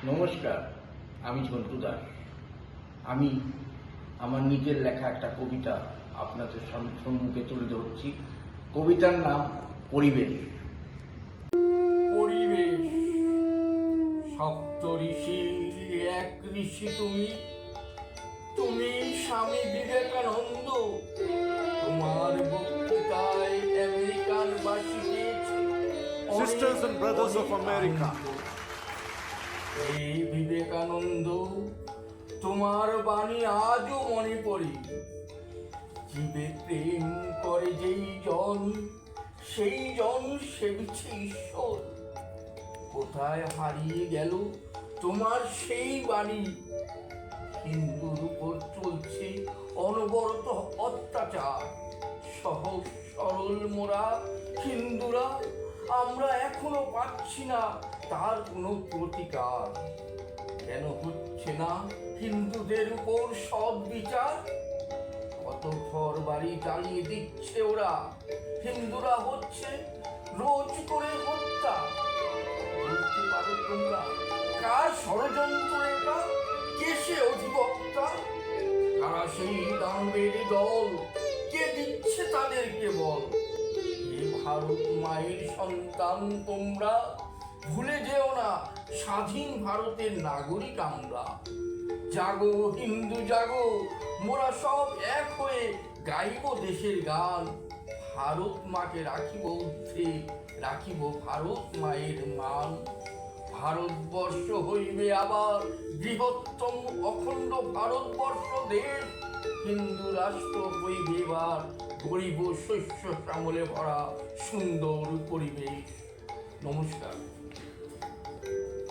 নমস্কার, আমি ঝন্টু দাস। আমি আমার নিজের লেখা একটা কবিতা আপনাদের সম্মুখে তুলে ধরছি। কবিতার নাম পরিবেশ। পরিবেশ, সপ্ত ঋষির এক ঋষি তুমি, তুমি স্বামী বিবেকানন্দ। তোমার বক্তৃতায় American বাসীকে Sisters and brothers of America, এই বিবেকানন্দ, তোমার বাণী আজও মনে পড়ে। জীবে প্রেম করে যেই জন, সেই জন সেবিছে ঈশ্বর। কোথায় হারিয়ে গেল তোমার সেই বাণী? হিন্দুর উপর চলছে অনবরত অত্যাচার। সহজ সরল মোরা হিন্দুরা, আমরা এখনো পাচ্ছি না তার কোনো প্রতিকার। কেন হচ্ছে না হিন্দুদের উপর সৎ বিচার? কত ঘর বাড়ি জ্বালিয়ে দিচ্ছে ওরা, হিন্দুরা হচ্ছে রোজ করে হত্যা। বলতে পারো তোমরা কার ষড়যন্ত্র এটা? কে সে অধিবক্তা? কারা সেই দানবের দল? কে দিচ্ছে তাদেরকে বল? ভারত মায়ের সন্তান তোমরা, ভুলে যেও না স্বাধীন ভারতের নাগরিক আমরা। জাগো হিন্দু জাগো, মোরা সব এক হয়ে গাইব দেশের গান। ভারত মাকে রাখিব ঊর্ধ্বে, রাখিব ভারত মায়ের মান। ভারতবর্ষ হইবে আবার বৃহত্তম অখণ্ড ভারতবর্ষ দেশ। হিন্দু রাষ্ট্র হইবে এবার গরিব শস্য শ্যামলে ভরা সুন্দর পরিবেশ। নমস্কার।